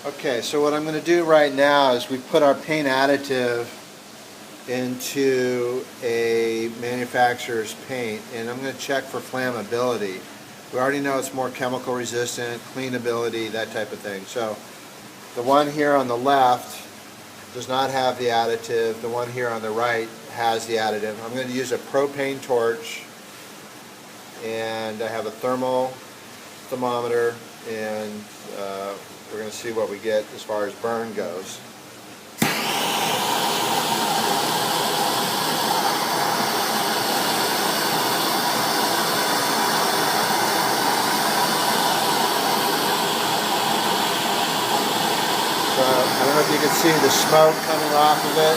Okay, so what I'm going to do right now is we put our paint additive into a manufacturer's paint, and I'm going to check for flammability. We already know it's more chemical resistant, cleanability, that type of thing. So the one here on the left does not have the additive. The one here on the right has the additive. I'm going to use a propane torch, and I have a thermal thermometer, and we're going to see what we get as far as burn goes. So I don't know if you can see the smoke coming off of it.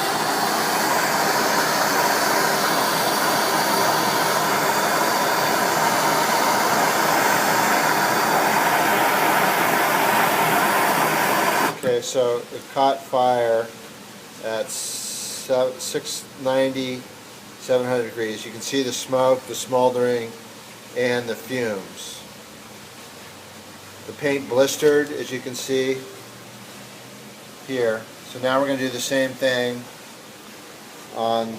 Okay, so it caught fire at 690, 700 degrees. You can see the smoke, the smoldering, and the fumes. The paint blistered, as you can see here. So now we're going to do the same thing on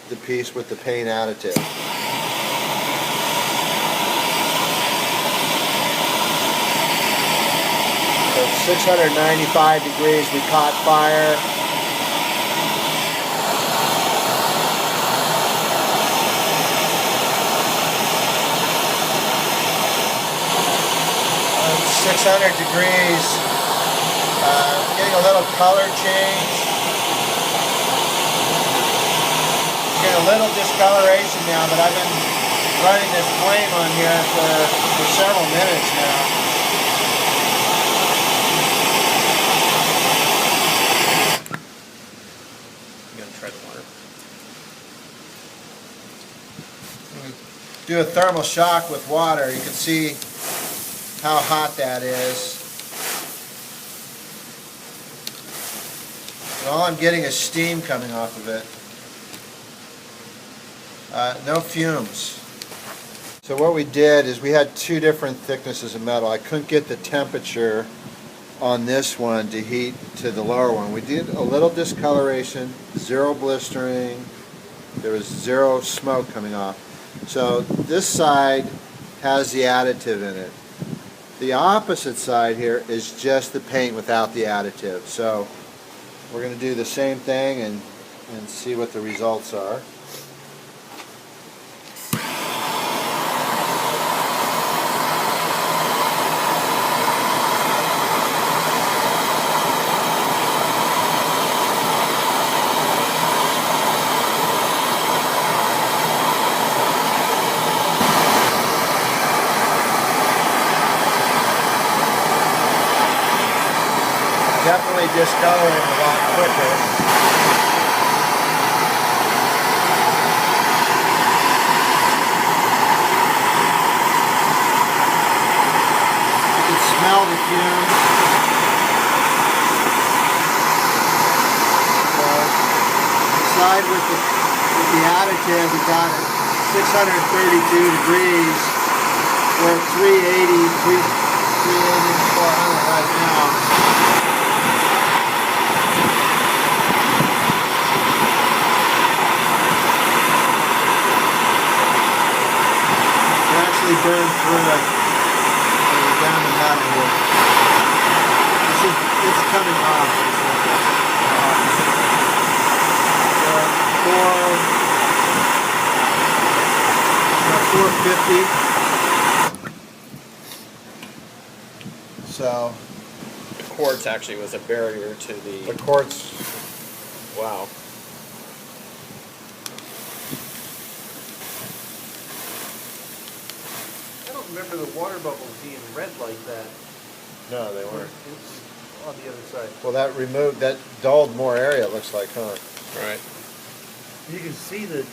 the piece with the paint additive. So 695 degrees, we caught fire. At 600 degrees, getting a little color change. Getting a little discoloration now, but I've been running this flame on here for several minutes now. Do a thermal shock with water. You can see how hot that is. And all I'm getting is steam coming off of it. No fumes. So what we did is we had two different thicknesses of metal. I couldn't get the temperature on this one to heat to the lower one. We did a little discoloration, zero blistering, there was zero smoke coming off. So this side has the additive in it. The opposite side here is just the paint without the additive. So we're going to do the same thing and see what the results are. Definitely discoloring a lot quicker. You can smell the fumes. Inside with the additive, we got it 632 degrees. We're at 380, 400 right now. Burn through it down the metal here. It's coming off. $450. So the quartz actually was a barrier to the quartz. Wow. Remember the water bubbles being red like that. No, they weren't. On the other side. Well, that dulled more area, it looks like, huh? Right. You can see the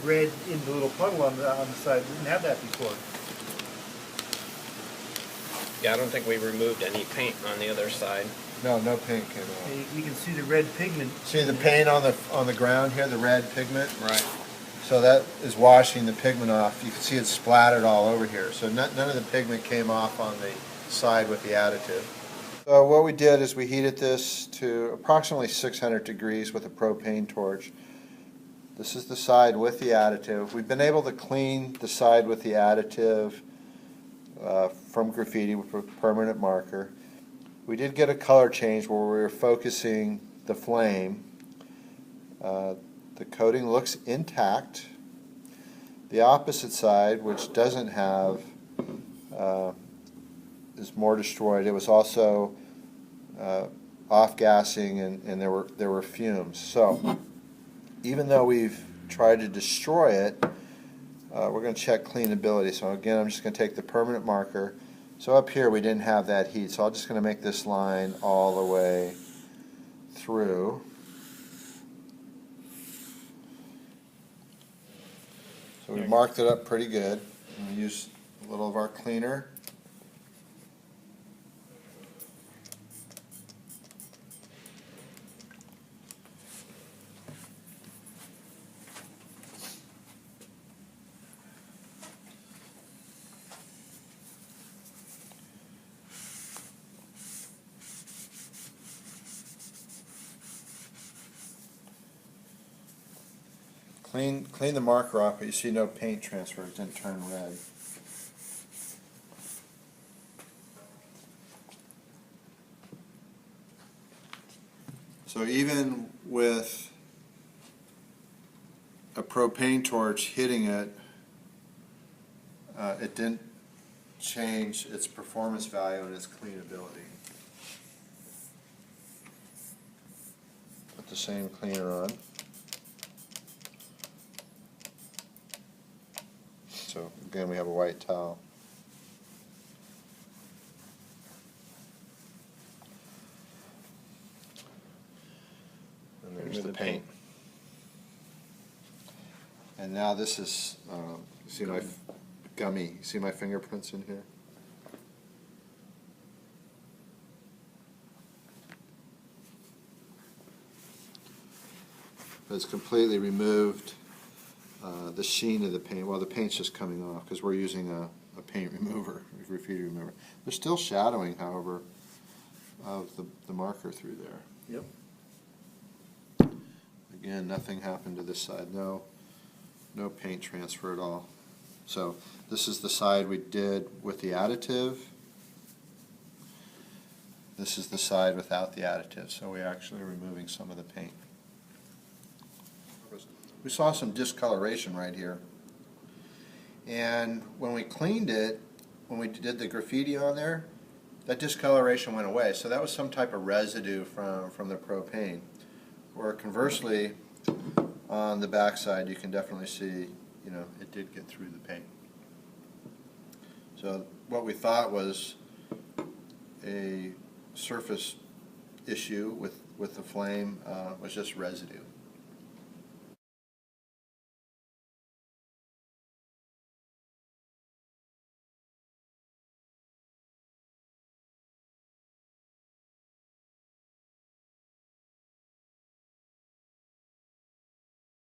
red in the little puddle on the side. We didn't have that before. Yeah, I don't think we removed any paint on the other side. No, no paint came off. And you can see the red pigment. See the paint on the ground here, the red pigment? Right. So that is washing the pigment off. You can see it splattered all over here. So none of the pigment came off on the side with the additive. So what we did is we heated this to approximately 600 degrees with a propane torch. This is the side with the additive. We've been able to clean the side with the additive from graffiti with a permanent marker. We did get a color change where we were focusing the flame. The coating looks intact. The opposite side, which doesn't have, is more destroyed. It was also off-gassing, and there were fumes. So even though we've tried to destroy it, we're going to check cleanability. So again, I'm just going to take the permanent marker. So up here we didn't have that heat, so I'm just going to make this line all the way through. So we marked it up pretty good. And we use a little of our cleaner. Clean the marker off, but you see no paint transfer. It didn't turn red. So even with a propane torch hitting it, it didn't change its performance value and its cleanability. Put the same cleaner on. So again, we have a white towel. And there's the paint. And now this is, see my gummy, see my fingerprints in here? It's completely removed the sheen of the paint. Well, the paint's just coming off because we're using a paint remover, a graffiti remover. There's still shadowing, however, of the marker through there. Yep. Again, nothing happened to this side. No paint transfer at all. So this is the side we did with the additive. This is the side without the additive. So we're actually removing some of the paint. We saw some discoloration right here. And when we cleaned it, when we did the graffiti on there, that discoloration went away. So that was some type of residue from the propane. Or conversely, on the back side, you can definitely see, it did get through the paint. So what we thought was a surface issue with the flame was just residue.